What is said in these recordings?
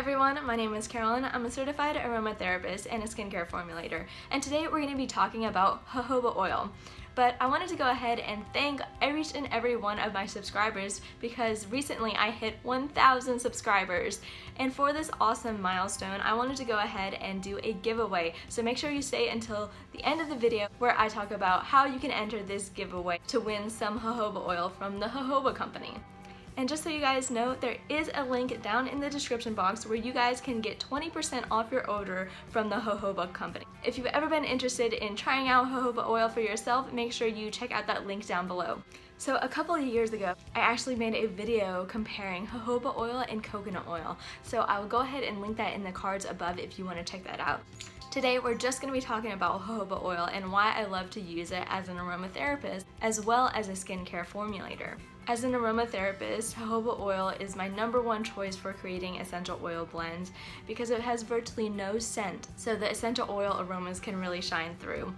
everyone, my name is Carolyn. I'm a certified aromatherapist and a skincare formulator, and today we're going to be talking about jojoba oil. But I wanted to go ahead and thank each and every one of my subscribers because recently I hit 1,000 subscribers. And for this awesome milestone, I wanted to go ahead and do a giveaway. So make sure you stay until the end of the video where I talk about how you can enter this giveaway to win some jojoba oil from the Jojoba company. And just so you guys know, there is a link down in the description box where you guys can get 20% off your order from the Jojoba company. If you've ever been interested in trying out jojoba oil for yourself, make sure you check out that link down below. So a couple of years ago, I actually made a video comparing jojoba oil and coconut oil. So I will go ahead and link that in the cards above if you want to check that out. Today we're just going to be talking about jojoba oil and why I love to use it as an aromatherapist as well as a skincare formulator. As an aromatherapist, jojoba oil is my #1 choice for creating essential oil blends because it has virtually no scent, so the essential oil aromas can really shine through.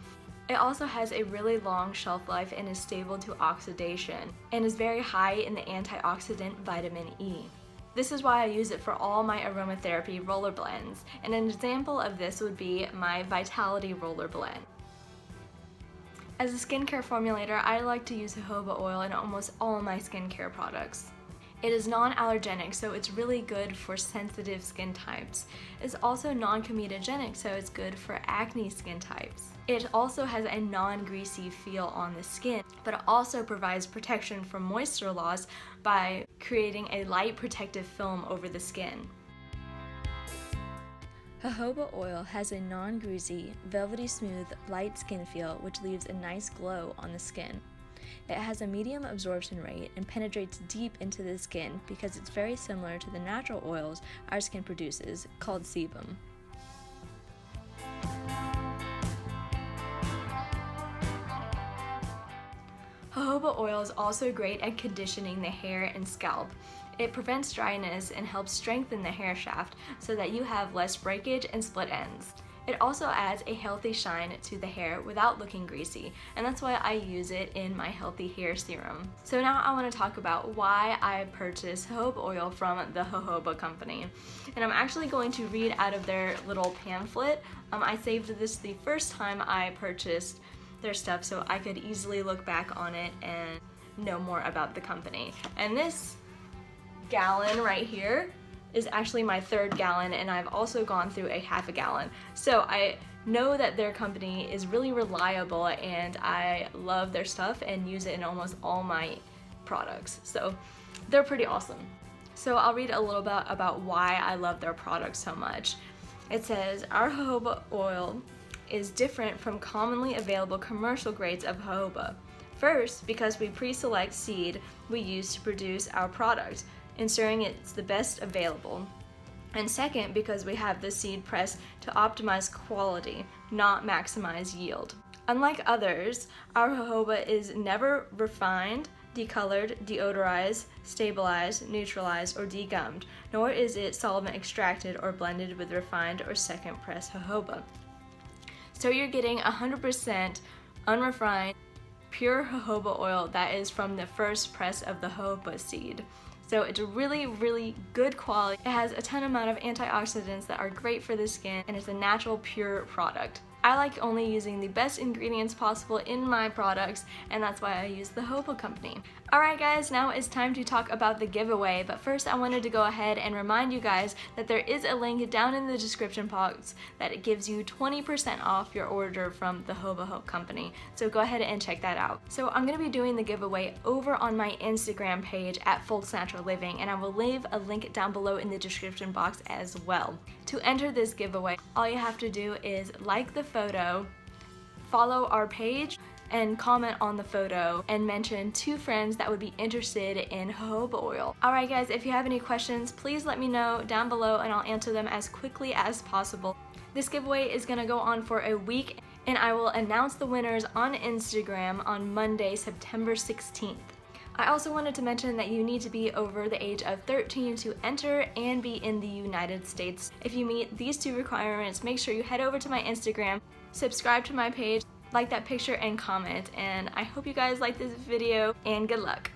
It also has a really long shelf life and is stable to oxidation and is very high in the antioxidant vitamin E. This is why I use it for all my aromatherapy roller blends, and an example of this would be my Vitality Roller Blend. As a skincare formulator, I like to use jojoba oil in almost all my skincare products. It is non-allergenic, so it's really good for sensitive skin types. It's also non-comedogenic, so it's good for acne skin types. It also has a non-greasy feel on the skin, but it also provides protection from moisture loss by creating a light protective film over the skin. Jojoba oil has a non-greasy, velvety smooth, light skin feel which leaves a nice glow on the skin. It has a medium absorption rate and penetrates deep into the skin because it's very similar to the natural oils our skin produces, called sebum. Jojoba oil is also great at conditioning the hair and scalp. It prevents dryness and helps strengthen the hair shaft so that you have less breakage and split ends. It also adds a healthy shine to the hair without looking greasy, and that's why I use it in my Healthy Hair Serum. So now I want to talk about why I purchased jojoba oil from the Jojoba company. And I'm actually going to read out of their little pamphlet. I saved this the first time I purchased their stuff so I could easily look back on it and know more about the company. And this gallon right here is actually my 3rd gallon, and I've also gone through a half a gallon. So I know that their company is really reliable and I love their stuff and use it in almost all my products. So they're pretty awesome. So I'll read a little bit about why I love their products so much. It says, our jojoba oil is different from commonly available commercial grades of jojoba. First, because we pre-select seed we use to produce our product, ensuring it's the best available. And second, because we have the seed pressed to optimize quality, not maximize yield. Unlike others, our jojoba is never refined, decolored, deodorized, stabilized, neutralized, or degummed, nor is it solvent extracted or blended with refined or second press jojoba. So you're getting 100% unrefined, pure jojoba oil that is from the first press of the jojoba seed. So it's really, really good quality. It has a ton amount of antioxidants that are great for the skin, and it's a natural, pure product. I like only using the best ingredients possible in my products, and that's why I use the Jojoba company. Alright guys, now it's time to talk about the giveaway, but first I wanted to go ahead and remind you guys that there is a link down in the description box that it gives you 20% off your order from the Jojoba company, so go ahead and check that out. So I'm going to be doing the giveaway over on my Instagram page at Folks Natural Living, and I will leave a link down below in the description box as well. To enter this giveaway, all you have to do is like the photo, follow our page, and comment on the photo and mention 2 friends that would be interested in jojoba oil. Alright guys, if you have any questions, please let me know down below and I'll answer them as quickly as possible. This giveaway is going to go on for a week, and I will announce the winners on Instagram on Monday, September 16th. I also wanted to mention that you need to be over the age of 13 to enter and be in the United States. If you meet these 2 requirements, make sure you head over to my Instagram, subscribe to my page, like that picture, and comment. And I hope you guys like this video, and good luck.